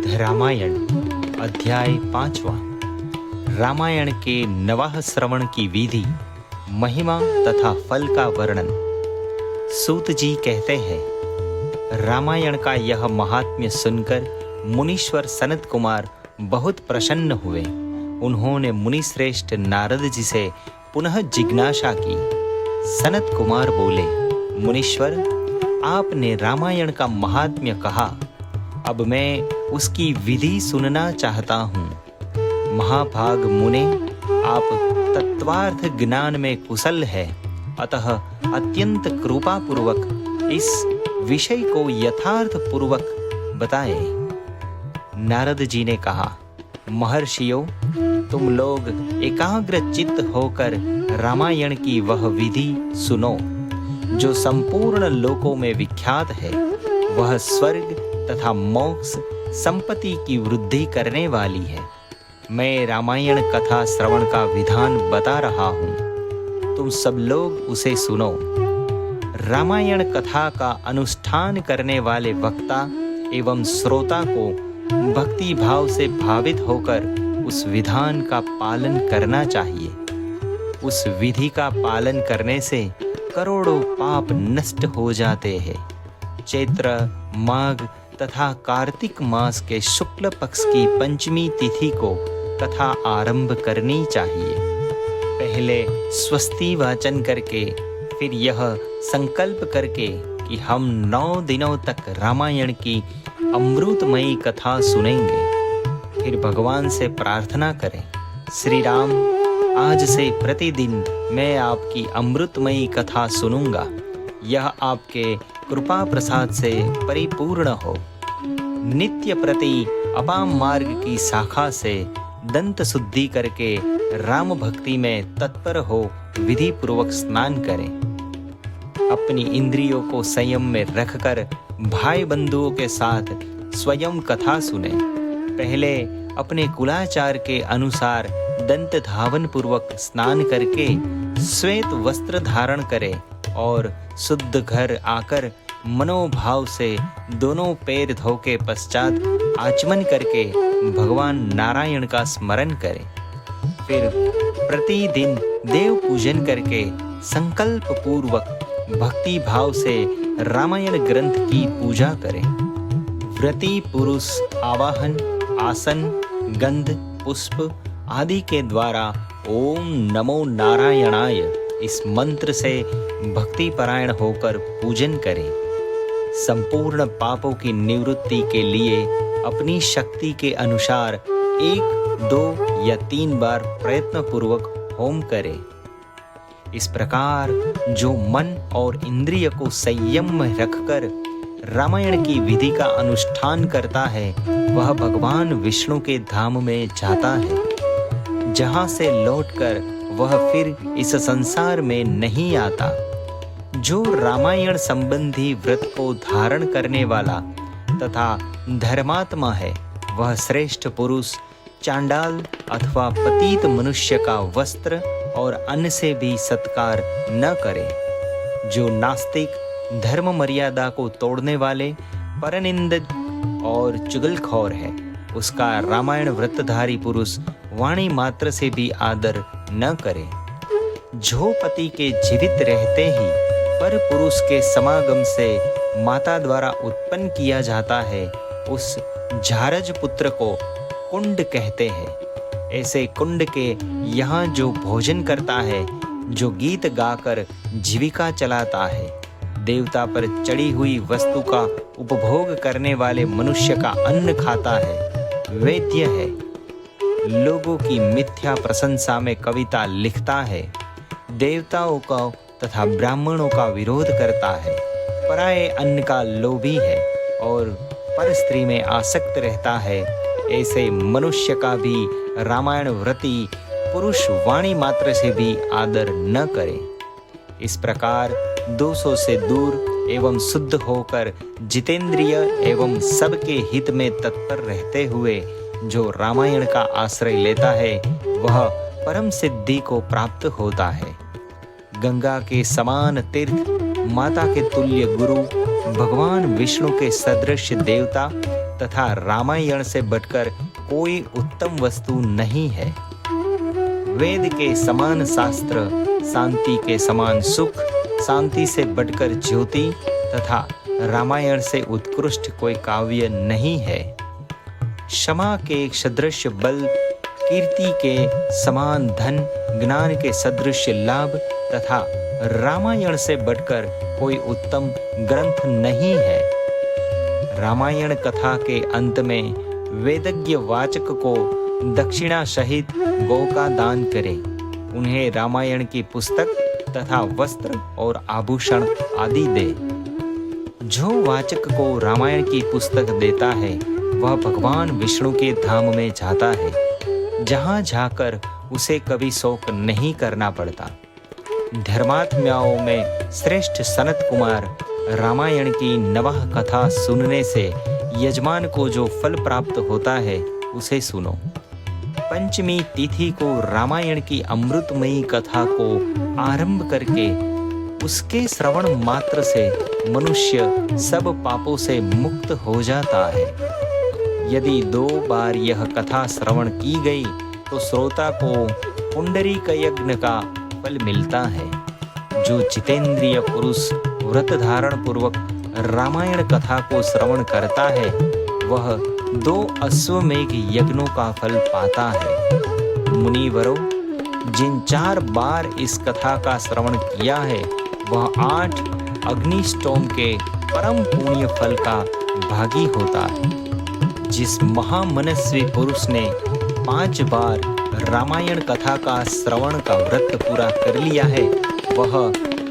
रामायण अध्याय 5वां। रामायण के नवाह श्रवण की विधि, महिमा तथा फल का वर्णन। सूत जी कहते हैं, रामायण का यह महात्म्य सुनकर मुनीश्वर सनत कुमार बहुत प्रसन्न हुए। उन्होंने मुनिश्रेष्ठ नारद जी से पुनः जिज्ञासा की। सनत कुमार बोले, मुनीश्वर, आपने रामायण का महात्म्य कहा, अब मैं उसकी विधि सुनना चाहता हूँ। महाभाग मुने, आप तत्वार्थ ज्ञान में कुशल है, अतः अत्यंत कृपापूर्वक इस विषय को यथार्थ पूर्वक बताएं। नारद जी ने कहा, महर्षियों, तुम लोग एकाग्र चित्त होकर रामायण की वह विधि सुनो जो संपूर्ण लोकों में विख्यात है। वह स्वर्ग तथा मोक्ष संपत्ति की वृद्धि करने वाली है। मैं रामायण कथा श्रवण का विधान बता रहा हूँ, तुम सब लोग उसे सुनो। रामायण कथा का अनुष्ठान करने वाले वक्ता एवं श्रोता को भक्ति भाव से भावित होकर उस विधान का पालन करना चाहिए। उस विधि का पालन करने से करोड़ों पाप नष्ट हो जाते हैं। चैत्र, माघ तथा कार्तिक मास के शुक्ल पक्ष की पंचमी तिथि को कथा आरंभ करनी चाहिए। पहले स्वस्ति वाचन करके, फिर यह संकल्प करके कि हम 9 दिनों तक रामायण की अमृतमयी कथा सुनेंगे। फिर भगवान से प्रार्थना करें, श्री राम, आज से प्रतिदिन मैं आपकी अमृतमयी कथा सुनूंगा। यह आपके कृपा प्रसाद से परिपूर्ण हो। नित्य प्रति अपाम मार्ग की शाखा से दंत शुद्धि करके राम भक्ति में तत्पर हो विधि पूर्वक स्नान करें। अपनी इंद्रियों को संयम में रखकर भाई बंधुओं के साथ स्वयं कथा सुने। पहले अपने कुलाचार के अनुसार दंत धावन पूर्वक स्नान करके श्वेत वस्त्र धारण करें और शुद्ध घर आकर मनोभाव से दोनों पैर धो के पश्चात आचमन करके भगवान नारायण का स्मरण करें। फिर प्रतिदिन देव पूजन करके संकल्प पूर्वक भक्ति भाव से रामायण ग्रंथ की पूजा करें। व्रती पुरुष आवाहन, आसन, गंध, पुष्प आदि के द्वारा ओम नमो नारायणाय इस मंत्र से भक्ति परायण होकर पूजन करें। संपूर्ण पापों की निवृत्ति के लिए अपनी शक्ति के अनुसार 1, 2 या 3 बार प्रयत्न पूर्वक होम करें। इस प्रकार जो मन और इंद्रिय को संयम में रखकर रामायण की विधि का अनुष्ठान करता है, वह भगवान विष्णु के धाम में जाता है, जहाँ से लौटकर वह फिर इस संसार में नहीं आता। जो रामायण संबंधी व्रत को धारण करने वाला तथा धर्मात्मा है, वह श्रेष्ठ पुरुष चांडाल अथवा पतित मनुष्य का वस्त्र और अन्न से भी सत्कार न करे। जो नास्तिक, धर्म मर्यादा को तोड़ने वाले, परनिंदित और चुगलखोर है, उसका रामायण व्रतधारी पुरुष वाणी मात्र से भी आदर न करे। जो पति के जीवित रहते ही पर पुरुष के समागम से माता द्वारा उत्पन्न किया जाता है, उस झारज पुत्र को कुंड कहते हैं। ऐसे कुंड के यहाँ जो भोजन करता है, जो गीत गाकर जीविका चलाता है, देवता पर चढ़ी हुई वस्तु का उपभोग करने वाले मनुष्य का अन्न खाता है, वैद्य है, लोगों की मिथ्या प्रशंसा में कविता लिखता है, देवताओं का तथा ब्राह्मणों का विरोध करता है, पराये अन्न का लोभी है और पर स्त्री में आसक्त रहता है, ऐसे मनुष्य का भी रामायण व्रती पुरुष वाणी मात्र से भी आदर न करे। इस प्रकार दोषों से दूर एवं शुद्ध होकर जितेंद्रिय एवं सबके हित में तत्पर रहते हुए जो रामायण का आश्रय लेता है, वह परम सिद्धि को प्राप्त होता है। गंगा के समान तीर्थ, माता के तुल्य गुरु, भगवान विष्णु के सदृश देवता, तथा रामायण से बढ़कर कोई उत्तम वस्तु नहीं है। वेद के समान शास्त्र, शांति के समान सुख, शांति से बढ़कर ज्योति तथा रामायण से उत्कृष्ट कोई काव्य नहीं है। क्षमा के सदृश बल, कीर्ति के समान धन, ज्ञान के सदृश लाभ तथा रामायण से बढ़कर कोई उत्तम ग्रंथ नहीं है। रामायण कथा के अंत में वेदज्ञ वाचक को दक्षिणा सहित गौ का दान करे। उन्हें रामायण की पुस्तक तथा वस्त्र और आभूषण आदि दे। जो वाचक को रामायण की पुस्तक देता है वह भगवान विष्णु के धाम में जाता है, जहाँ जाकर उसे कभी शोक नहीं करना पड़ता। धर्मात्म्याओं में श्रेष्ठ सनत कुमार रामायण की नवह कथा सुनने से यजमान को जो फल प्राप्त होता है उसे सुनो। पंचमी तिथि को रामायण की अमृतमयी कथा को आरंभ करके उसके श्रवण मात्र से मनुष्य सब पापों से मुक्त हो जाता है। यदि 2 बार यह कथा श्रवण की गई तो श्रोता को पुंडरीक यज्ञ का फल मिलता है। जो जितेंद्रिय पुरुष व्रत धारण पूर्वक रामायण कथा को श्रवण करता है वह 2 अश्वमेघ यज्ञों का फल पाता है। मुनिवरों, जिन 4 बार इस कथा का श्रवण किया है वह 8 अग्निष्टोम के परम पुण्य फल का भागी होता है। जिस महामनस्वी पुरुष ने 5 बार रामायण कथा का श्रवण का व्रत पूरा कर लिया है वह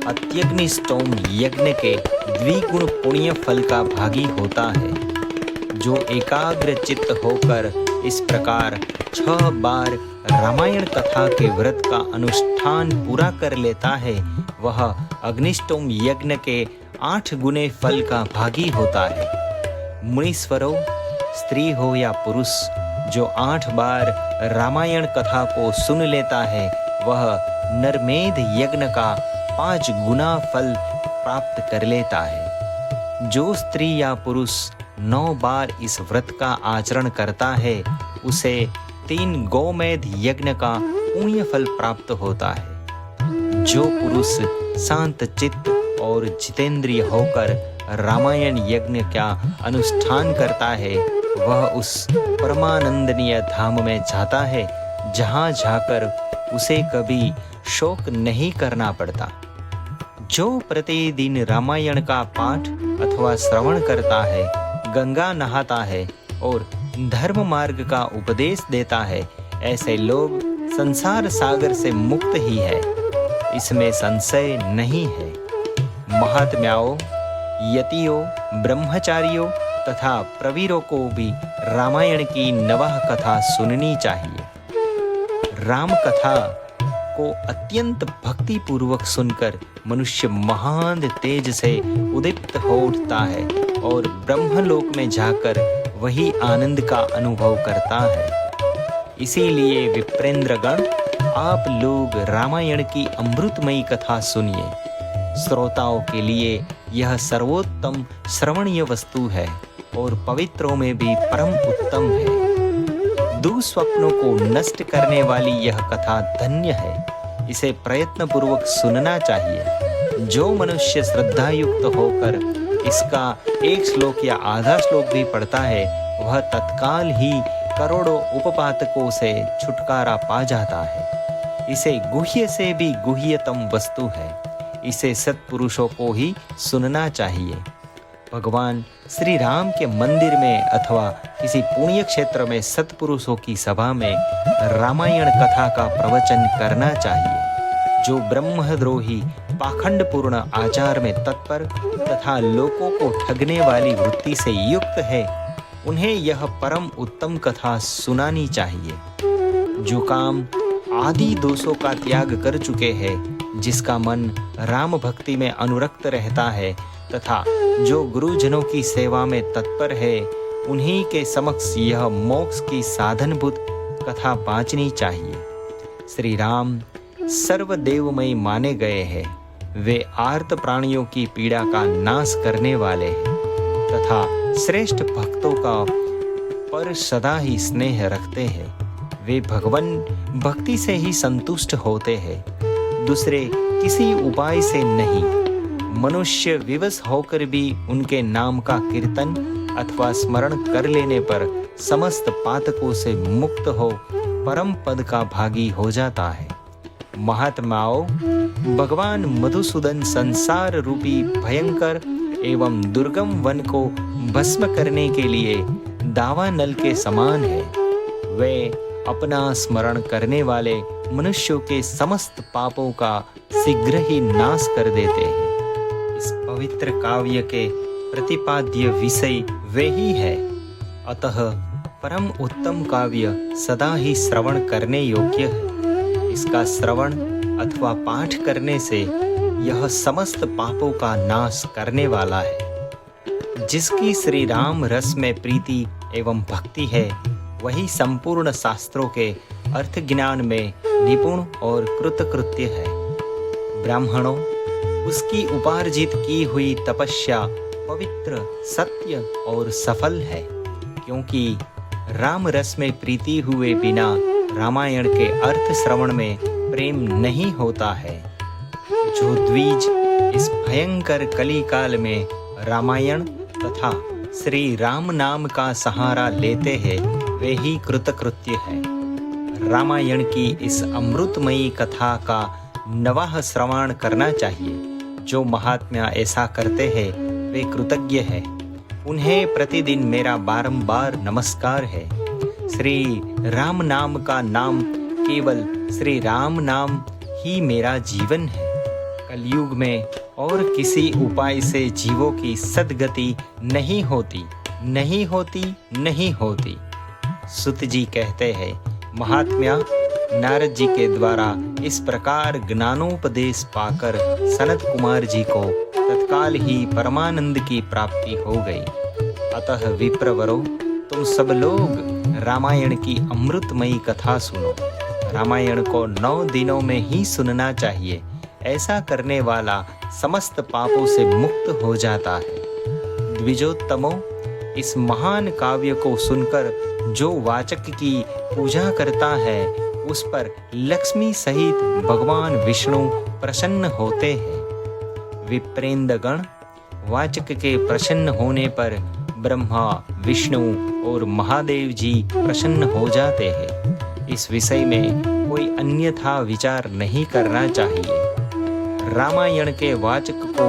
अत्यग्निष्टोम यज्ञ के द्विगुण पुण्य फल का भागी होता है। जो एकाग्र चित्त होकर इस प्रकार 6 बार रामायण कथा के व्रत का अनुष्ठान पूरा कर लेता है वह अग्निष्टोम यज्ञ के 8 गुने फल का भागी होता है। मुनीश्वरों, स्त्री हो या पुरुष, जो 8 बार रामायण कथा को सुन लेता है वह नरमेध यज्ञ का 5 गुना फल प्राप्त कर लेता है। जो स्त्री या पुरुष 9 बार इस व्रत का आचरण करता है उसे 3 गोमेध यज्ञ का पुण्य फल प्राप्त होता है। जो पुरुष शांत चित्त और जितेंद्रिय होकर रामायण यज्ञ का अनुष्ठान करता है वह उस परमानंदनीय धाम में जाता है, जहाँ जाकर उसे कभी शोक नहीं करना पड़ता। जो प्रतिदिन रामायण का पाठ अथवा श्रवण करता है, गंगा नहाता है और धर्म मार्ग का उपदेश देता है, ऐसे लोग संसार सागर से मुक्त ही है, इसमें संशय नहीं है। महात्म्याओं, यतियों, ब्रह्मचारियों तथा प्रवीरों को भी रामायण की नवह कथा सुननी चाहिए। राम कथा को अत्यंत भक्ति पूर्वक सुनकर मनुष्य महान तेज से उद्दीप्त हो उठता है और ब्रह्मलोक में जाकर वही आनंद का अनुभव करता है। इसीलिए विप्रेंद्रगण, आप लोग रामायण की अमृतमयी कथा सुनिए। श्रोताओं के लिए यह सर्वोत्तम श्रवणीय वस्तु है और पवित्रों में भी परम उत्तम है। दुःस्वप्नों को नष्ट करने वाली यह कथा धन्य है। इसे प्रयत्न पूर्वक सुनना चाहिए। जो मनुष्य श्रद्धा युक्त होकर इसका 1 श्लोक या आधा श्लोक भी पढ़ता है वह तत्काल ही करोड़ों उपपातकों से छुटकारा पा जाता है। इसे गुह्य से भी गुह्यतम वस्तु है। इसे सत्पुरुषों को ही सुनना चाहिए। भगवान श्री राम के मंदिर में अथवा किसी पुण्य क्षेत्र में सत्पुरुषों की सभा में रामायण कथा का प्रवचन करना चाहिए। जो ब्रह्मद्रोही, पाखंडपूर्ण आचार में तत्पर तथा लोगों को ठगने वाली वृत्ति से युक्त है, उन्हें यह परम उत्तम कथा सुनानी चाहिए। जो काम आदि दोषों का त्याग कर चुके हैं, जिसका मन राम भक्ति में अनुरक्त रहता है तथा जो गुरुजनों की सेवा में तत्पर है, उन्हीं के समक्ष यह मोक्ष की साधनभूत कथा बाँचनी चाहिए। श्री राम सर्वदेवमय माने गए हैं। वे आर्त प्राणियों की पीड़ा का नाश करने वाले हैं तथा श्रेष्ठ भक्तों का पर सदा ही स्नेह रखते हैं। वे भगवान भक्ति से ही संतुष्ट होते हैं, दूसरे किसी उपाय से नहीं। मनुष्य विवश होकर भी उनके नाम का कीर्तन अथवा स्मरण कर लेने पर समस्त पातकों से मुक्त हो परम पद का भागी हो जाता है। महात्माओं, भगवान मधुसूदन संसार रूपी भयंकर एवं दुर्गम वन को भस्म करने के लिए दावानल के समान है। वे अपना स्मरण करने वाले मनुष्यों के समस्त पापों का शीघ्र ही नाश कर देते हैं। इस पवित्र काव्य के प्रतिपाद्य विषय वे ही है। अतः परम उत्तम काव्य सदा ही श्रवण करने योग्य है। इसका श्रवण अथवा पाठ करने से यह समस्त पापों का नाश करने वाला है। जिसकी श्री राम रस में प्रीति एवं भक्ति है, वही संपूर्ण शास्त्रों के अर्थ ज्ञान में निपुण और कृतकृत्य है। ब्राह्मणों, उसकी उपार्जित की हुई तपस्या पवित्र, सत्य और सफल है, क्योंकि राम रस में प्रीति हुए बिना रामायण के अर्थ श्रवण में प्रेम नहीं होता है। जो द्विज इस भयंकर कली काल में रामायण तथा श्री राम नाम का सहारा लेते हैं, वे ही कृतकृत्य है। रामायण की इस अमृतमयी कथा का नवाह श्रवण करना चाहिए। जो महात्मा ऐसा करते हैं, वे कृतज्ञ है। उन्हें प्रतिदिन मेरा बारंबार नमस्कार है। श्री राम नाम का नाम, केवल श्री राम नाम ही मेरा जीवन है। कलयुग में और किसी उपाय से जीवों की सद्गति नहीं होती, नहीं होती, नहीं होती। सुत जी कहते हैं, महात्मा नारद जी के द्वारा इस प्रकार ज्ञानोपदेश पाकर सनत कुमार जी को तत्काल ही परमानंद की प्राप्ति हो गई। अतः विप्रवरो, तुम सब लोग रामायण की अमृतमयी कथा सुनो। रामायण को 9 दिनों में ही सुनना चाहिए। ऐसा करने वाला समस्त पापों से मुक्त हो जाता है। द्विजोत्तमों, इस महान काव्य को सुनकर जो वाचक की पूजा करता है, उस पर लक्ष्मी सहित भगवान विष्णु प्रसन्न होते हैं। विप्रेंद्रगण, वाचक के प्रसन्न होने पर ब्रह्मा, विष्णु और महादेव जी प्रसन्न हो जाते हैं। इस विषय में कोई अन्यथा विचार नहीं करना चाहिए। रामायण के वाचक को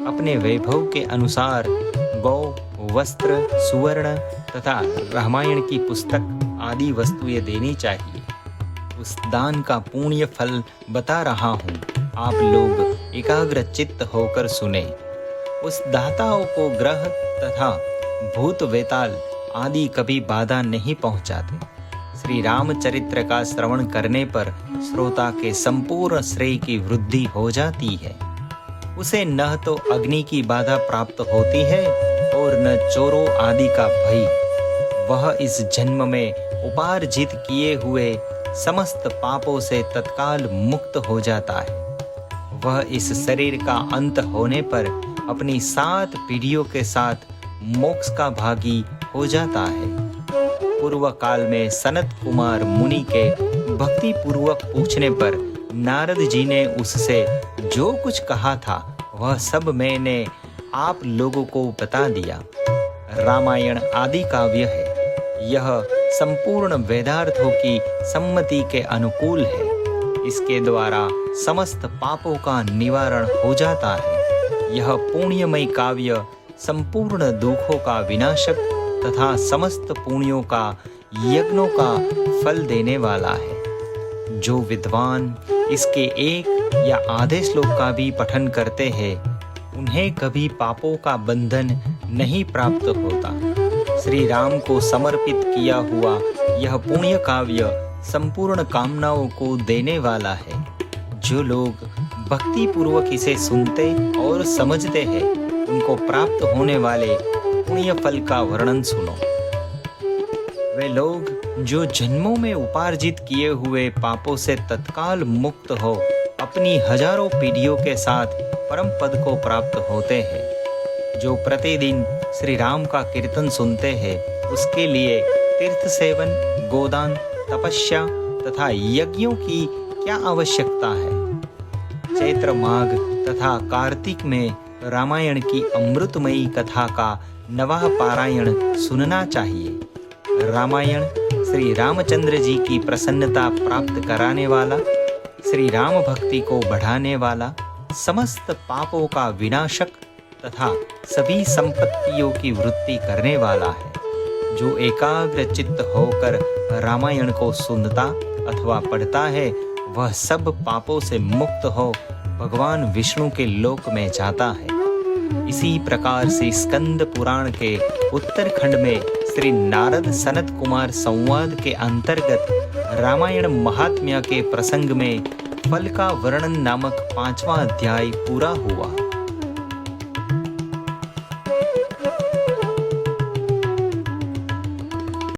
अपने वैभव के अनुसार गौ, वस्त्र, सुवर्ण तथा रामायण की पुस्तक आदि वस्तुएं देनी चाहिए। उस दान का पुण्य फल बता रहा हूँ, आप लोग एकाग्र चित्त होकर सुने। उस दाताओं को ग्रह तथा भूत वेताल आदि कभी बाधा नहीं पहुँचाते। श्री रामचरित्र का श्रवण करने पर श्रोता के संपूर्ण श्रेय की वृद्धि हो जाती है। उसे न तो अग्नि की बाधा प्राप्त होती है और न चोरों आदि का भय। वह इस जन्म में उपार्जित किए हुए समस्त पापों से तत्काल मुक्त हो जाता है। वह इस शरीर का अंत होने पर अपनी 7 पीढ़ियों के साथ मोक्ष का भागी हो जाता है। पूर्व काल में सनत कुमार मुनि के भक्ति पूर्वक पूछने पर नारद जी ने उससे जो कुछ कहा था, वह सब मैंने आप लोगों को बता दिया। रामायण आदि काव्य है। यह संपूर्ण वेदार्थों की सम्मति के अनुकूल है। इसके द्वारा समस्त पापों का निवारण हो जाता है। यह पुण्यमय काव्य संपूर्ण दुखों का विनाशक तथा समस्त पुण्यों का, यज्ञों का फल देने वाला है। जो विद्वान इसके एक या आधे श्लोक का भी पठन करते हैं, उन्हें कभी पापों का बंधन नहीं प्राप्त होता। श्री राम को समर्पित किया हुआ यह पुण्य काव्य संपूर्ण कामनाओं को देने वाला है। जो लोग भक्ति पूर्वक इसे सुनते और समझते हैं, उनको प्राप्त होने वाले पुण्य फल का वर्णन सुनो। वे लोग जो जन्मों में उपार्जित किए हुए पापों से तत्काल मुक्त हो अपनी हजारों पीढ़ियों के साथ परम पद को प्राप्त होते हैं। जो प्रतिदिन श्री राम का कीर्तन सुनते हैं उसके लिए तीर्थ सेवन, गोदान, तपस्या तथा यज्ञों की क्या आवश्यकता है। चैत्र माघ तथा कार्तिक में रामायण की अमृतमयी कथा का नवाह पारायण सुनना चाहिए। रामायण श्री रामचंद्र जी की प्रसन्नता प्राप्त कराने वाला, श्री राम भक्ति को बढ़ाने वाला, समस्त पापों का विनाशक तथा सभी संपत्तियों की वृद्धि करने वाला है। जो एकाग्र चित्त होकर रामायण को सुनता अथवा पढ़ता है वह सब पापों से मुक्त हो भगवान विष्णु के लोक में जाता है। इसी प्रकार से स्कंद पुराण के उत्तरखंड में श्री नारद सनत कुमार संवाद के अंतर्गत रामायण महात्म्य के प्रसंग में फल का वर्णन नामक 5वां अध्याय पूरा हुआ।